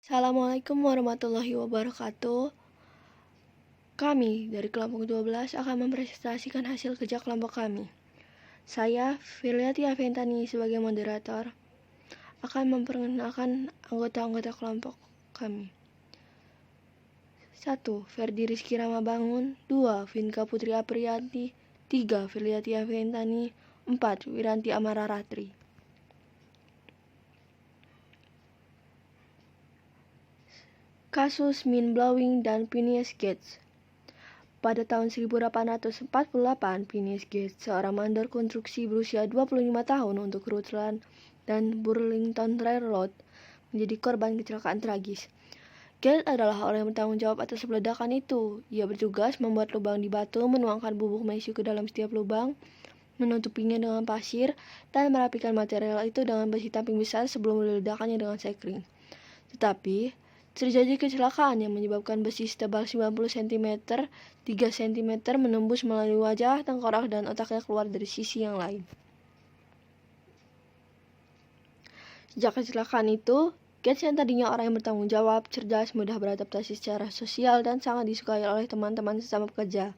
Assalamualaikum warahmatullahi wabarakatuh. Kami dari kelompok 12 akan mempresentasikan hasil kerja kelompok kami. Saya, Firliati Aventani sebagai moderator, akan memperkenalkan anggota-anggota kelompok kami. 1. Ferdi Rizky Ramabangun. 2. Vinka Putri Apriyanti. 3. Firliati Aventani. 4. Wiranti Amara Ratri. Kasus Mind Blowing dan Phineas Gates. Pada tahun 1848, Phineas Gates, seorang mandor konstruksi berusia 25 tahun untuk Rutland dan Burlington Railroad, menjadi korban kecelakaan tragis. Gates adalah orang yang bertanggung jawab atas ledakan itu. Ia bertugas membuat lubang di batu, menuangkan bubuk mesiu ke dalam setiap lubang, menutupinya dengan pasir, dan merapikan material itu dengan besi tamping besar sebelum meledakannya dengan sekring. Tetapi terjadi kecelakaan yang menyebabkan besi setebal 90 cm, 3 cm menembus melalui wajah, tengkorak, dan otaknya keluar dari sisi yang lain. Sejak kecelakaan itu, Gates yang tadinya orang yang bertanggung jawab, cerdas, mudah beradaptasi secara sosial, dan sangat disukai oleh teman-teman sesama pekerja.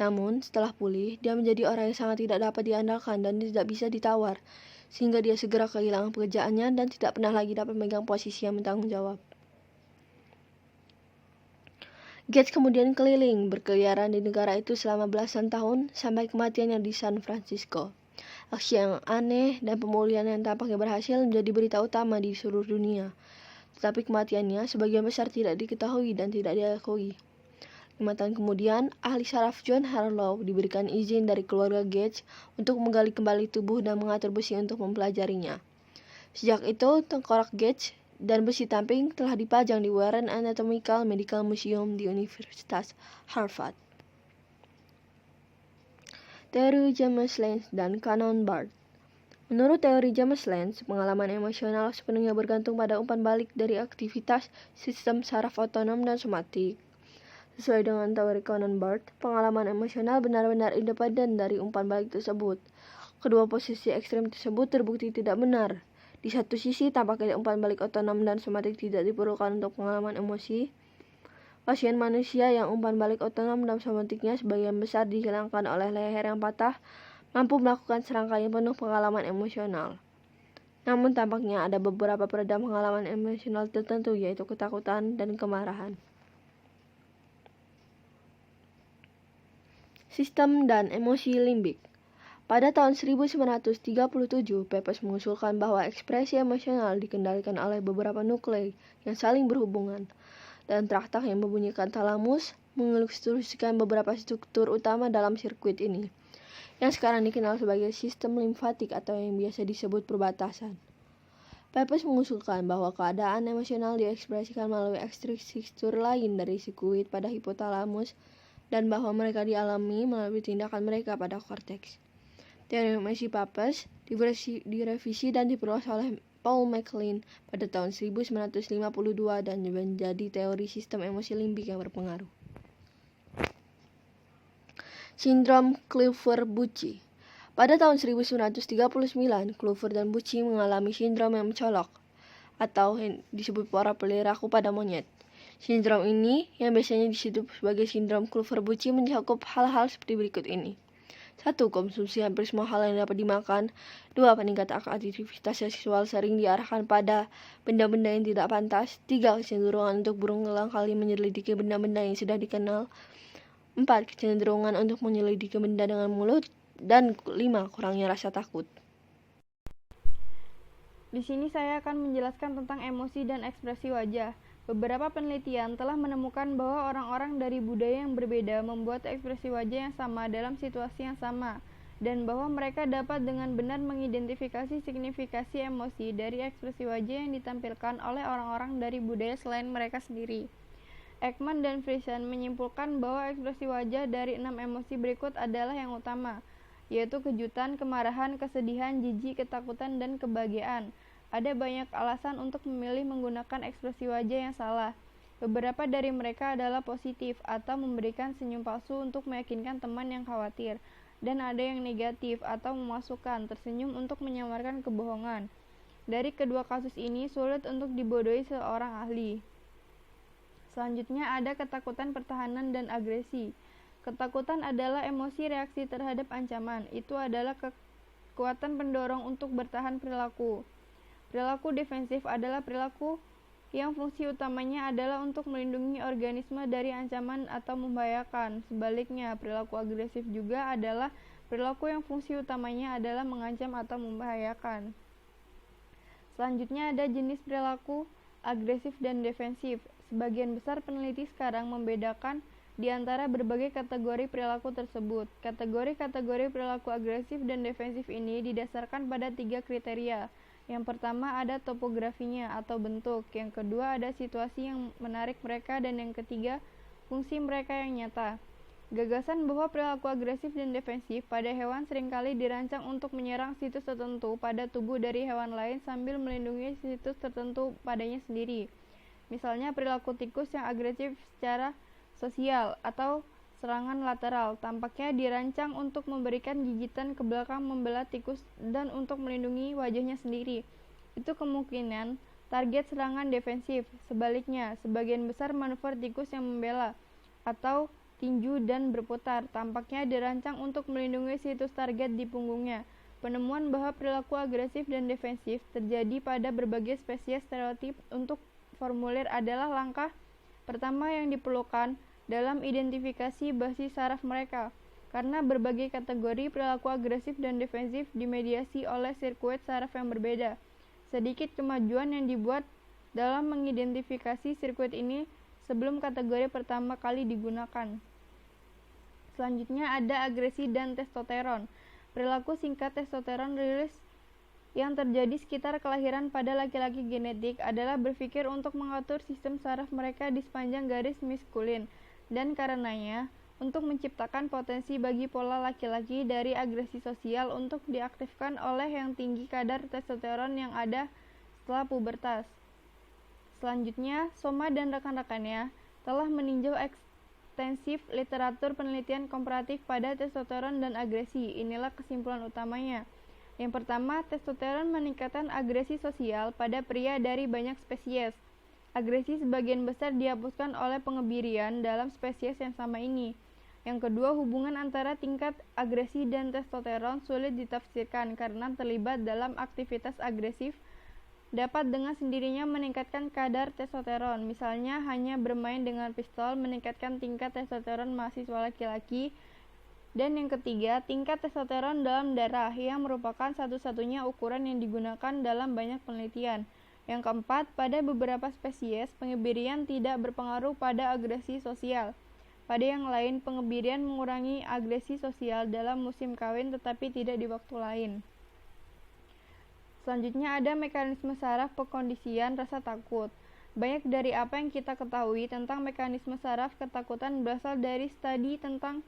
Namun, setelah pulih, dia menjadi orang yang sangat tidak dapat diandalkan dan tidak bisa ditawar, sehingga dia segera kehilangan pekerjaannya dan tidak pernah lagi dapat memegang posisi yang bertanggung jawab. Gates kemudian keliling berkeliaran di negara itu selama belasan tahun sampai kematiannya di San Francisco. Aksi yang aneh dan pemulihan yang tampaknya berhasil menjadi berita utama di seluruh dunia. Tetapi kematiannya sebagian besar tidak diketahui dan tidak diakui. 5 tahun kemudian, ahli saraf John Harlow diberikan izin dari keluarga Gates untuk menggali kembali tubuh dan mengatur besi untuk mempelajarinya. Sejak itu, tengkorak Gates dan besi tamping telah dipajang di Warren Anatomical Medical Museum di Universitas Harvard. Teori James Lange dan Canon Bard. Menurut teori James Lange, pengalaman emosional sepenuhnya bergantung pada umpan balik dari aktivitas sistem saraf otonom dan somatik. Sesuai dengan teori Canon Bard, pengalaman emosional benar-benar independen dari umpan balik tersebut. Kedua posisi ekstrem tersebut terbukti tidak benar. Di satu sisi, tampaknya umpan balik otonom dan somatik tidak diperlukan untuk pengalaman emosi. Pasien manusia yang umpan balik otonom dan somatiknya sebagian besar dihilangkan oleh leher yang patah, mampu melakukan serangkaian penuh pengalaman emosional. Namun tampaknya ada beberapa peredam pengalaman emosional tertentu, yaitu ketakutan dan kemarahan. Sistem dan emosi limbik. Pada tahun 1937, Pepys mengusulkan bahwa ekspresi emosional dikendalikan oleh beberapa nuklei yang saling berhubungan, dan traktak yang membunyikan talamus mengilustrasikan beberapa struktur utama dalam sirkuit ini, yang sekarang dikenal sebagai sistem limfatik atau yang biasa disebut perbatasan. Pepys mengusulkan bahwa keadaan emosional diekspresikan melalui struktur lain dari sirkuit pada hipotalamus, dan bahwa mereka dialami melalui tindakan mereka pada korteks. Teori emosi Pepys direvisi dan diperluas oleh Paul MacLean pada tahun 1952 dan menjadi teori sistem emosi limbik yang berpengaruh. Sindrom Clifford-Bucci. Pada tahun 1939, Clifford dan Bucci mengalami sindrom yang mencolok, atau yang disebut para perilaku pada monyet. Sindrom ini, yang biasanya disebut sebagai sindrom Clifford-Bucci, mencakup hal-hal seperti berikut ini. 1. Konsumsi hampir semua hal yang dapat dimakan. 2. Peningkatan aktivitas seksual sering diarahkan pada benda-benda yang tidak pantas. 3. Kecenderungan untuk berulang kali menyelidiki benda-benda yang sudah dikenal. 4. Kecenderungan untuk menyelidiki benda dengan mulut. Dan 5. Kurangnya rasa takut. Di sini saya akan menjelaskan tentang emosi dan ekspresi wajah. Beberapa penelitian telah menemukan bahwa orang-orang dari budaya yang berbeda membuat ekspresi wajah yang sama dalam situasi yang sama, dan bahwa mereka dapat dengan benar mengidentifikasi signifikasi emosi dari ekspresi wajah yang ditampilkan oleh orang-orang dari budaya selain mereka sendiri. Ekman dan Friesen menyimpulkan bahwa ekspresi wajah dari 6 emosi berikut adalah yang utama, yaitu kejutan, kemarahan, kesedihan, jijik, ketakutan, dan kebahagiaan. Ada banyak alasan untuk memilih menggunakan ekspresi wajah yang salah. Beberapa dari mereka adalah positif atau memberikan senyum palsu untuk meyakinkan teman yang khawatir, dan ada yang negatif atau memasukkan tersenyum untuk menyamarkan kebohongan. Dari kedua kasus ini sulit untuk dibodohi seorang ahli. Selanjutnya ada ketakutan pertahanan dan agresi. Ketakutan adalah emosi reaksi terhadap ancaman. Itu adalah kekuatan pendorong untuk bertahan perilaku. Perilaku defensif adalah perilaku yang fungsi utamanya adalah untuk melindungi organisme dari ancaman atau membahayakan. Sebaliknya, perilaku agresif juga adalah perilaku yang fungsi utamanya adalah mengancam atau membahayakan. Selanjutnya ada jenis perilaku agresif dan defensif. Sebagian besar peneliti sekarang membedakan di antara berbagai kategori perilaku tersebut. Kategori-kategori perilaku agresif dan defensif ini didasarkan pada 3 kriteria. Yang pertama ada topografinya atau bentuk, yang kedua ada situasi yang menarik mereka, dan yang ketiga fungsi mereka yang nyata. Gagasan bahwa perilaku agresif dan defensif pada hewan seringkali dirancang untuk menyerang situs tertentu pada tubuh dari hewan lain sambil melindungi situs tertentu padanya sendiri. Misalnya perilaku tikus yang agresif secara sosial atau serangan lateral tampaknya dirancang untuk memberikan gigitan ke belakang membelah tikus dan untuk melindungi wajahnya sendiri. Itu kemungkinan target serangan defensif. Sebaliknya, sebagian besar manuver tikus yang membela atau tinju dan berputar tampaknya dirancang untuk melindungi situs target di punggungnya. Penemuan bahwa perilaku agresif dan defensif terjadi pada berbagai spesies stereotip untuk formulir adalah langkah pertama yang diperlukan dalam identifikasi basis saraf mereka, karena berbagai kategori perilaku agresif dan defensif dimediasi oleh sirkuit saraf yang berbeda. Sedikit kemajuan yang dibuat dalam mengidentifikasi sirkuit ini sebelum kategori pertama kali digunakan. Selanjutnya ada agresi dan testosteron. Perilaku singkat testosteron rilis yang terjadi sekitar kelahiran pada laki-laki genetik adalah berpikir untuk mengatur sistem saraf mereka di sepanjang garis maskulin, dan karenanya untuk menciptakan potensi bagi pola laki-laki dari agresi sosial untuk diaktifkan oleh yang tinggi kadar testosteron yang ada setelah pubertas. Selanjutnya, Soma dan rekan-rekannya telah meninjau ekstensif literatur penelitian komparatif pada testosteron dan agresi. Inilah kesimpulan utamanya. Yang pertama, testosteron meningkatkan agresi sosial pada pria dari banyak spesies. Agresi sebagian besar dihapuskan oleh pengebirian dalam spesies yang sama ini. Yang kedua, hubungan antara tingkat agresi dan testosteron sulit ditafsirkan karena terlibat dalam aktivitas agresif dapat dengan sendirinya meningkatkan kadar testosteron. Misalnya, hanya bermain dengan pistol meningkatkan tingkat testosteron mahasiswa laki-laki. Dan yang ketiga, tingkat testosteron dalam darah yang merupakan satu-satunya ukuran yang digunakan dalam banyak penelitian. Yang keempat, pada beberapa spesies, pengebirian tidak berpengaruh pada agresi sosial. Pada yang lain, pengebirian mengurangi agresi sosial dalam musim kawin tetapi tidak di waktu lain. Selanjutnya ada mekanisme saraf pengkondisian rasa takut. Banyak dari apa yang kita ketahui tentang mekanisme saraf ketakutan berasal dari studi tentang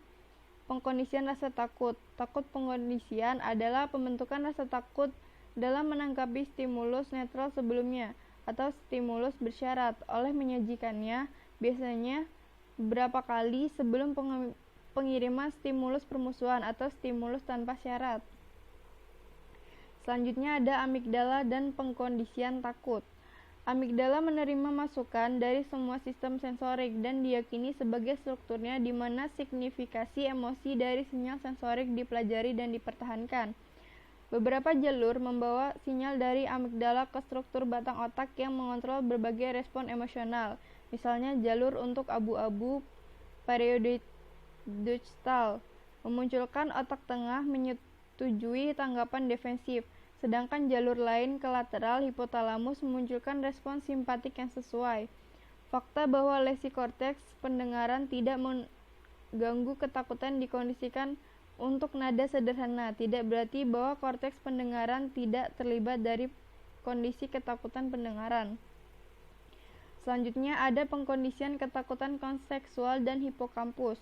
pengkondisian rasa takut. Takut pengkondisian adalah pembentukan rasa takut dalam menanggapi stimulus netral sebelumnya atau stimulus bersyarat oleh menyajikannya biasanya beberapa kali sebelum pengiriman stimulus permusuhan atau stimulus tanpa syarat. Selanjutnya ada amigdala dan pengkondisian takut. Amigdala menerima masukan dari semua sistem sensorik dan diyakini sebagai strukturnya di mana signifikasi emosi dari sinyal sensorik dipelajari dan dipertahankan. Beberapa jalur membawa sinyal dari amigdala ke struktur batang otak yang mengontrol berbagai respon emosional. Misalnya jalur untuk abu-abu periodictal memunculkan otak tengah menyetujui tanggapan defensif. Sedangkan jalur lain ke lateral hipotalamus memunculkan respons simpatik yang sesuai. Fakta bahwa lesi korteks pendengaran tidak mengganggu ketakutan dikondisikan untuk nada sederhana, tidak berarti bahwa korteks pendengaran tidak terlibat dari kondisi ketakutan pendengaran. Selanjutnya ada pengkondisian ketakutan kontekstual dan hipokampus.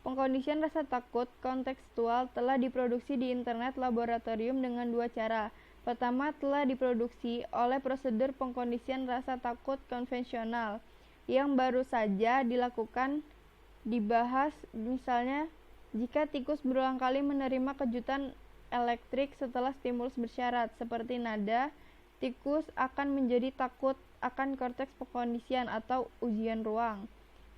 Pengkondisian rasa takut kontekstual telah diproduksi di internet laboratorium dengan 2 cara. Pertama, telah diproduksi oleh prosedur pengkondisian rasa takut konvensional yang baru saja dilakukan dibahas, misalnya jika tikus berulang kali menerima kejutan elektrik setelah stimulus bersyarat seperti nada tikus akan menjadi takut akan korteks pekondisian atau ujian ruang,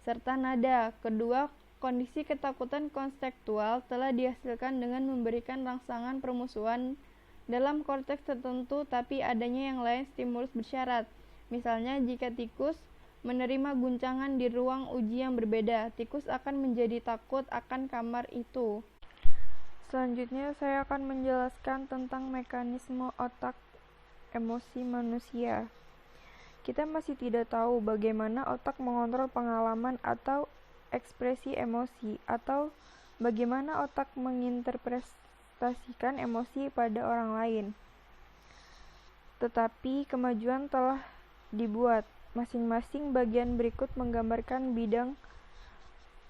serta nada. Kedua, kondisi ketakutan konseptual telah dihasilkan dengan memberikan rangsangan permusuhan dalam korteks tertentu, tapi adanya yang lain stimulus bersyarat. Misalnya, jika tikus menerima guncangan di ruang uji yang berbeda, tikus akan menjadi takut akan kamar itu. Selanjutnya, saya akan menjelaskan tentang mekanisme otak emosi manusia. Kita masih tidak tahu bagaimana otak mengontrol pengalaman atau ekspresi emosi, atau bagaimana otak menginterpretasikan emosi pada orang lain. Tetapi kemajuan telah dibuat. Masing-masing bagian berikut menggambarkan bidang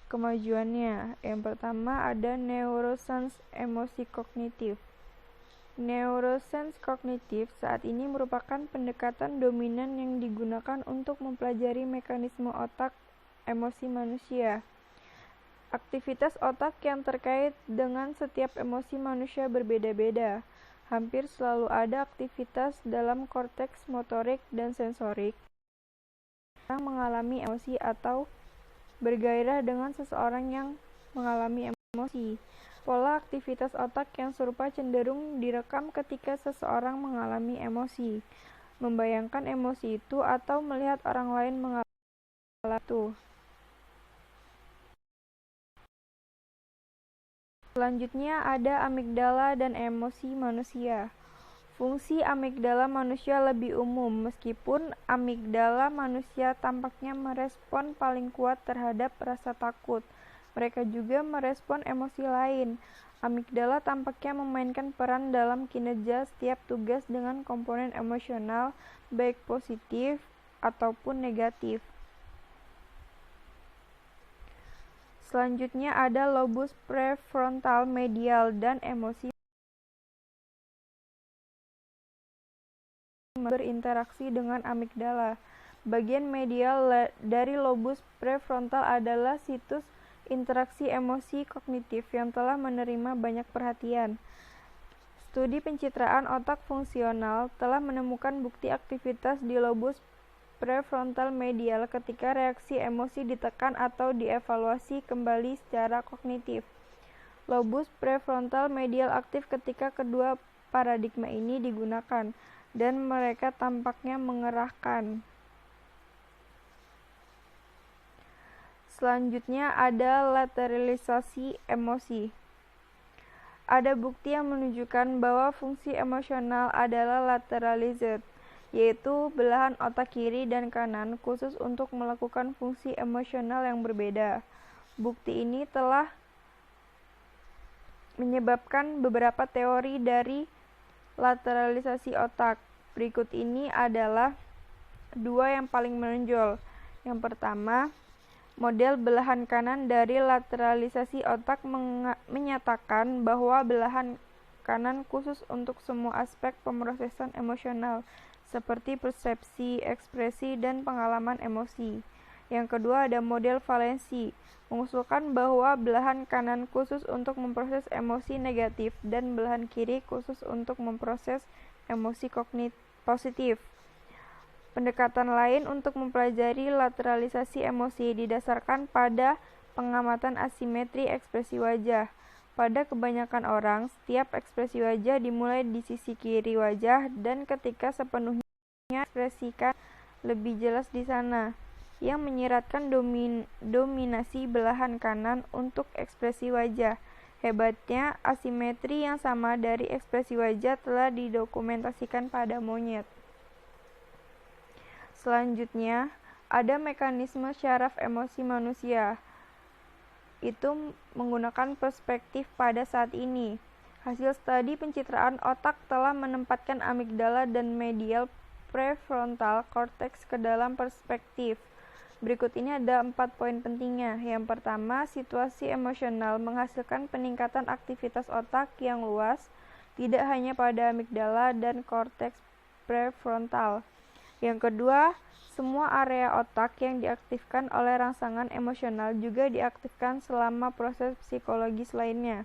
kemajuannya. Yang pertama ada neuroscience emosi kognitif. Neuroscience kognitif saat ini merupakan pendekatan dominan yang digunakan untuk mempelajari mekanisme otak emosi manusia. Aktivitas otak yang terkait dengan setiap emosi manusia berbeda-beda. Hampir selalu ada aktivitas dalam korteks motorik dan sensorik yang mengalami emosi atau bergairah dengan seseorang yang mengalami emosi. Pola aktivitas otak yang serupa cenderung direkam ketika seseorang mengalami emosi, membayangkan emosi itu, atau melihat orang lain mengalami itu. Selanjutnya ada amigdala dan emosi manusia. Fungsi amigdala manusia lebih umum, meskipun amigdala manusia tampaknya merespon paling kuat terhadap rasa takut. Mereka juga merespon emosi lain. Amigdala tampaknya memainkan peran dalam kinerja setiap tugas dengan komponen emosional, baik positif ataupun negatif. Selanjutnya ada lobus prefrontal medial dan emosi berinteraksi dengan amigdala. Bagian medial dari lobus prefrontal adalah situs interaksi emosi kognitif yang telah menerima banyak perhatian. Studi pencitraan otak fungsional telah menemukan bukti aktivitas di lobus prefrontal medial ketika reaksi emosi ditekan atau dievaluasi kembali secara kognitif. Lobus prefrontal medial aktif ketika kedua paradigma ini digunakan, dan mereka tampaknya mengerahkan. Selanjutnya ada lateralisasi emosi. Ada bukti yang menunjukkan bahwa fungsi emosional adalah lateralized, yaitu belahan otak kiri dan kanan khusus untuk melakukan fungsi emosional yang berbeda. Bukti ini telah menyebabkan beberapa teori dari lateralisasi otak. Berikut ini adalah dua yang paling menonjol. Yang pertama, model belahan kanan dari lateralisasi otak menyatakan bahwa belahan kanan khusus untuk semua aspek pemrosesan emosional, seperti persepsi, ekspresi, dan pengalaman emosi. Yang kedua ada model valensi, mengusulkan bahwa belahan kanan khusus untuk memproses emosi negatif dan belahan kiri khusus untuk memproses emosi positif. Pendekatan lain untuk mempelajari lateralisasi emosi didasarkan pada pengamatan asimetri ekspresi wajah. Pada kebanyakan orang, setiap ekspresi wajah dimulai di sisi kiri wajah dan ketika sepenuhnya ekspresikan lebih jelas di sana, yang menyiratkan dominasi belahan kanan untuk ekspresi wajah. Hebatnya, asimetri yang sama dari ekspresi wajah telah didokumentasikan pada monyet. Selanjutnya, ada mekanisme syaraf emosi manusia. Itu menggunakan perspektif pada saat ini. Hasil studi pencitraan otak telah menempatkan amigdala dan medial prefrontal cortex ke dalam perspektif. Berikut ini ada 4 poin pentingnya. Yang pertama, situasi emosional menghasilkan peningkatan aktivitas otak yang luas, tidak hanya pada amigdala dan korteks prefrontal. Yang kedua, semua area otak yang diaktifkan oleh rangsangan emosional juga diaktifkan selama proses psikologis lainnya.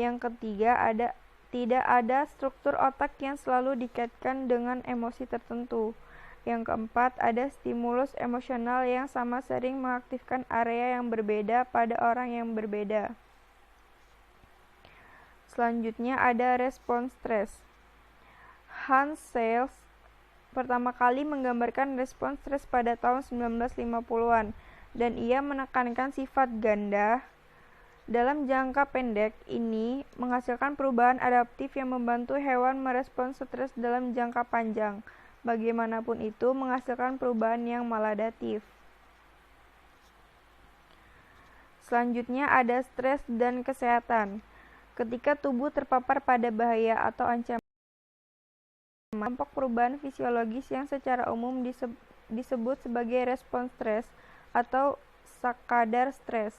Yang ketiga, ada Tidak ada struktur otak yang selalu dikaitkan dengan emosi tertentu. Yang keempat, ada stimulus emosional yang sama sering mengaktifkan area yang berbeda pada orang yang berbeda. Selanjutnya ada respons stres. Hans Selye pertama kali menggambarkan respons stres pada tahun 1950-an dan ia menekankan sifat ganda. Dalam jangka pendek, ini menghasilkan perubahan adaptif yang membantu hewan merespons stres dalam jangka panjang. Bagaimanapun itu, menghasilkan perubahan yang maladatif. Selanjutnya ada stres dan kesehatan. Ketika tubuh terpapar pada bahaya atau ancaman, kelompok perubahan fisiologis yang secara umum disebut sebagai respons stres atau sekadar stres.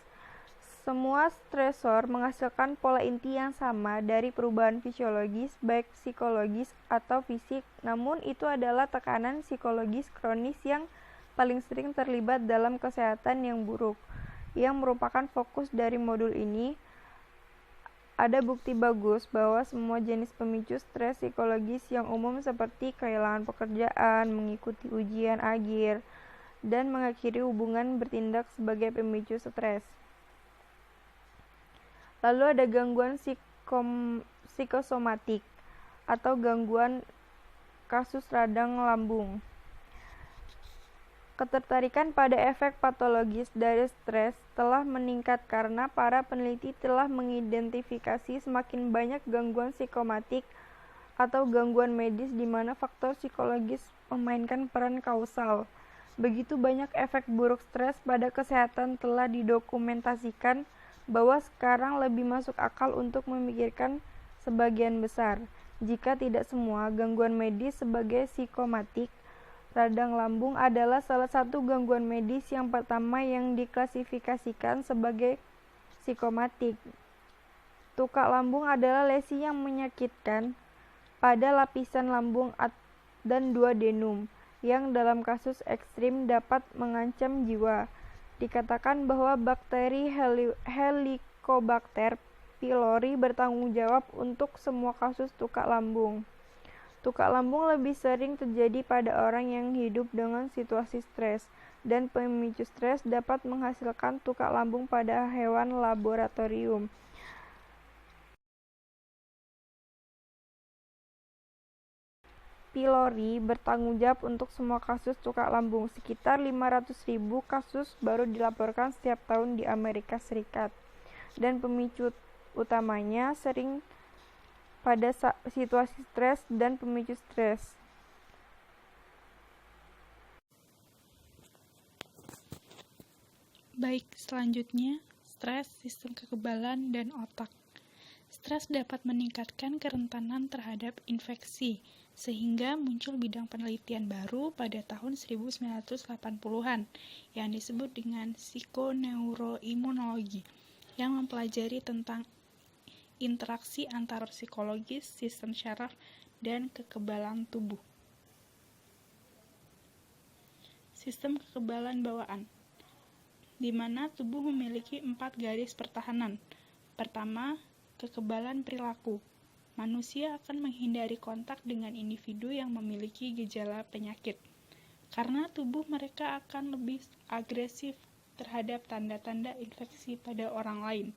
Semua stresor menghasilkan pola inti yang sama dari perubahan fisiologis, baik psikologis atau fisik, namun itu adalah tekanan psikologis kronis yang paling sering terlibat dalam kesehatan yang buruk. Yang merupakan fokus dari modul ini, ada bukti bagus bahwa semua jenis pemicu stres psikologis yang umum seperti kehilangan pekerjaan, mengikuti ujian akhir, dan mengakhiri hubungan bertindak sebagai pemicu stres. Lalu ada gangguan psikosomatik atau gangguan kasus radang lambung. Ketertarikan pada efek patologis dari stres telah meningkat karena para peneliti telah mengidentifikasi semakin banyak gangguan psikomatik atau gangguan medis di mana faktor psikologis memainkan peran kausal. Begitu banyak efek buruk stres pada kesehatan telah didokumentasikan bahwa sekarang lebih masuk akal untuk memikirkan sebagian besar, jika tidak semua, gangguan medis sebagai psikomatik. Radang lambung adalah salah satu gangguan medis yang pertama yang diklasifikasikan sebagai psikomatik. Tukak lambung adalah lesi yang menyakitkan pada lapisan lambung dan duodenum, yang dalam kasus ekstrim dapat mengancam jiwa. Dikatakan bahwa bakteri Helicobacter pylori bertanggung jawab untuk semua kasus tukak lambung. Tukak lambung lebih sering terjadi pada orang yang hidup dengan situasi stres, dan pemicu stres dapat menghasilkan tukak lambung pada hewan laboratorium. Pylori bertanggung jawab untuk semua kasus tukak lambung. Sekitar 500.000 kasus baru dilaporkan setiap tahun di Amerika Serikat. Dan pemicu utamanya sering pada situasi stres dan pemicu stres. Baik, selanjutnya, stres, sistem kekebalan, dan otak. Stres dapat meningkatkan kerentanan terhadap infeksi, sehingga muncul bidang penelitian baru pada tahun 1980-an yang disebut dengan psikoneuroimunologi, yang mempelajari tentang interaksi antara psikologis, sistem syaraf, dan kekebalan tubuh. Sistem kekebalan bawaan, di mana tubuh memiliki 4 garis pertahanan. Pertama, kekebalan perilaku. Manusia akan menghindari kontak dengan individu yang memiliki gejala penyakit, karena tubuh mereka akan lebih agresif terhadap tanda-tanda infeksi pada orang lain.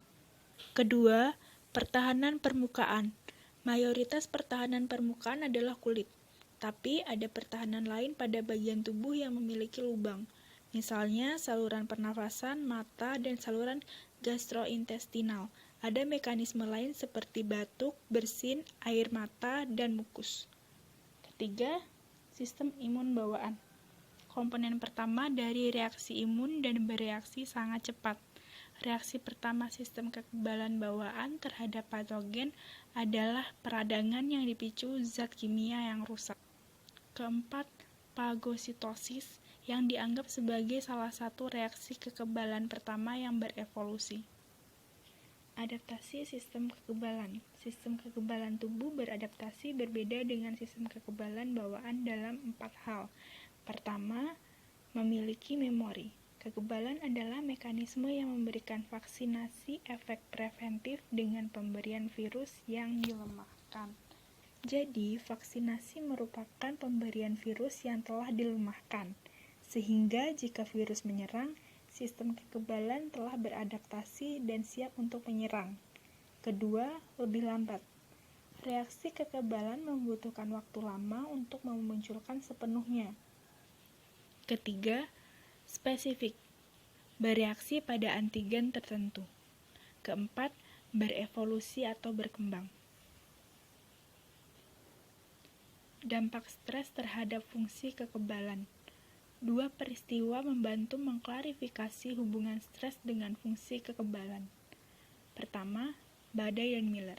Kedua, pertahanan permukaan. Mayoritas pertahanan permukaan adalah kulit, tapi ada pertahanan lain pada bagian tubuh yang memiliki lubang. Misalnya saluran pernafasan, mata, dan saluran gastrointestinal. Ada mekanisme lain seperti batuk, bersin, air mata, dan mukus. Ketiga, sistem imun bawaan. Komponen pertama dari reaksi imun dan bereaksi sangat cepat. Reaksi pertama sistem kekebalan bawaan terhadap patogen adalah peradangan yang dipicu zat kimia yang rusak. Keempat, fagositosis yang dianggap sebagai salah satu reaksi kekebalan pertama yang berevolusi. Adaptasi sistem kekebalan. Sistem kekebalan tubuh beradaptasi berbeda dengan sistem kekebalan bawaan dalam 4 hal. Pertama, memiliki memori. Kekebalan adalah mekanisme yang memberikan vaksinasi efek preventif dengan pemberian virus yang dilemah. dilemahkan. Jadi, vaksinasi merupakan pemberian virus yang telah dilemahkan, sehingga jika virus menyerang, sistem kekebalan telah beradaptasi dan siap untuk menyerang. Kedua, lebih lambat. Reaksi kekebalan membutuhkan waktu lama untuk memunculkan sepenuhnya. Ketiga, spesifik. Bereaksi pada antigen tertentu. Keempat, berevolusi atau berkembang. Dampak stres terhadap fungsi kekebalan. Dua peristiwa membantu mengklarifikasi hubungan stres dengan fungsi kekebalan. Pertama, Badai dan Miller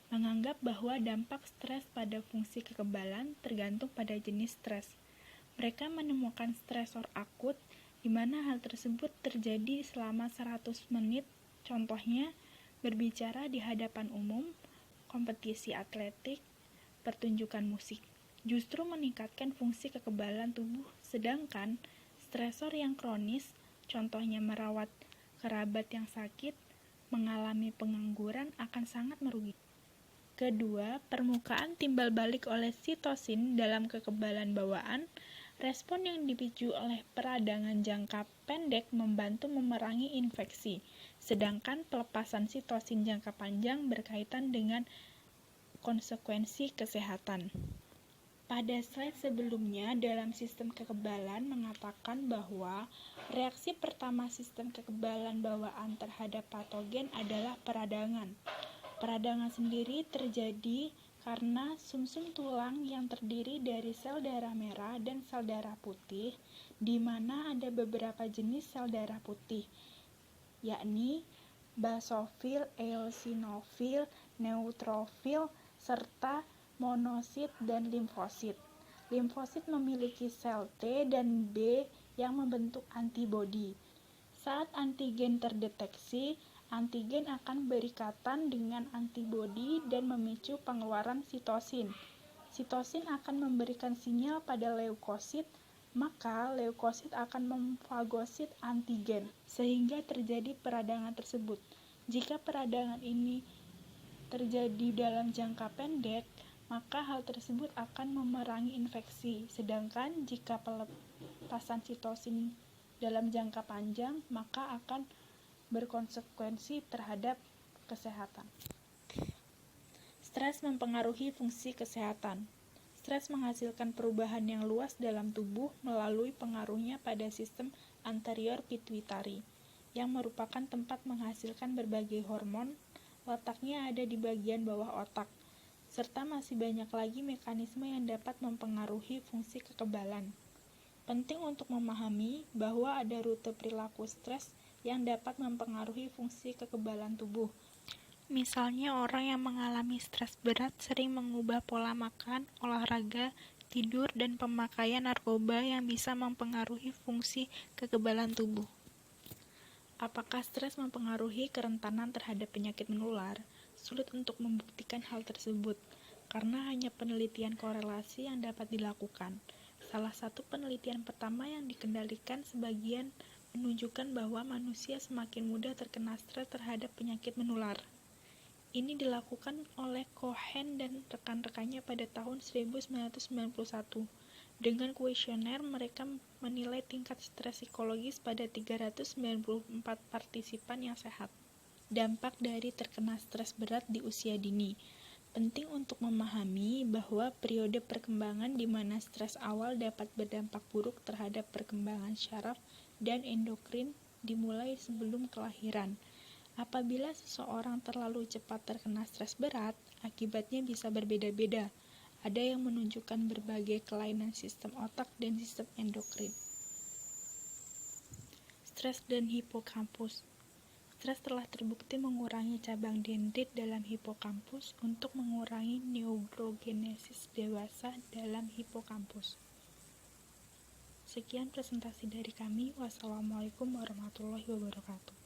menganggap bahwa dampak stres pada fungsi kekebalan tergantung pada jenis stres. Mereka menemukan stresor akut di mana hal tersebut terjadi selama 100 menit, contohnya berbicara di hadapan umum, kompetisi atletik, pertunjukan musik. Justru meningkatkan fungsi kekebalan tubuh, sedangkan stresor yang kronis, contohnya merawat kerabat yang sakit, mengalami pengangguran akan sangat merugikan. Kedua, permukaan timbal balik oleh sitosin dalam kekebalan bawaan. Respon yang dipicu oleh peradangan jangka pendek membantu memerangi infeksi, sedangkan pelepasan sitosin jangka panjang berkaitan dengan konsekuensi kesehatan. Pada slide sebelumnya, dalam sistem kekebalan mengatakan bahwa reaksi pertama sistem kekebalan bawaan terhadap patogen adalah peradangan. Peradangan sendiri terjadi karena sumsum tulang yang terdiri dari sel darah merah dan sel darah putih, di mana ada beberapa jenis sel darah putih, yakni basofil, eosinofil, neutrofil, serta monosit dan limfosit. Limfosit memiliki sel T dan B yang membentuk antibodi. Saat antigen terdeteksi, antigen akan berikatan dengan antibodi dan memicu pengeluaran sitosin. Sitosin akan memberikan sinyal pada leukosit, maka leukosit akan memfagosit antigen, sehingga terjadi peradangan tersebut. Jika peradangan ini terjadi dalam jangka pendek, maka hal tersebut akan memerangi infeksi. Sedangkan jika pelepasan sitosin dalam jangka panjang, maka akan berkonsekuensi terhadap kesehatan. Stres mempengaruhi fungsi kesehatan. Stres menghasilkan perubahan yang luas dalam tubuh melalui pengaruhnya pada sistem anterior pituitari, yang merupakan tempat menghasilkan berbagai hormon. Letaknya ada di bagian bawah otak, serta masih banyak lagi mekanisme yang dapat mempengaruhi fungsi kekebalan. Penting untuk memahami bahwa ada rute perilaku stres yang dapat mempengaruhi fungsi kekebalan tubuh. Misalnya orang yang mengalami stres berat sering mengubah pola makan, olahraga, tidur, dan pemakaian narkoba yang bisa mempengaruhi fungsi kekebalan tubuh. Apakah stres mempengaruhi kerentanan terhadap penyakit menular? Sulit untuk membuktikan hal tersebut, karena hanya penelitian korelasi yang dapat dilakukan. Salah satu penelitian pertama yang dikendalikan sebagian menunjukkan bahwa manusia semakin mudah terkena stres terhadap penyakit menular. Ini dilakukan oleh Cohen dan rekan-rekannya pada tahun 1991. Dengan kuesioner, mereka menilai tingkat stres psikologis pada 394 partisipan yang sehat. Dampak dari terkena stres berat di usia dini. Penting untuk memahami bahwa periode perkembangan di mana stres awal dapat berdampak buruk terhadap perkembangan syaraf dan endokrin dimulai sebelum kelahiran. Apabila seseorang terlalu cepat terkena stres berat, akibatnya bisa berbeda-beda. Ada yang menunjukkan berbagai kelainan sistem otak dan sistem endokrin. Stres dan hipokampus. Stres telah terbukti mengurangi cabang dendrit dalam hipokampus untuk mengurangi neurogenesis dewasa dalam hipokampus. Sekian presentasi dari kami. Wassalamualaikum warahmatullahi wabarakatuh.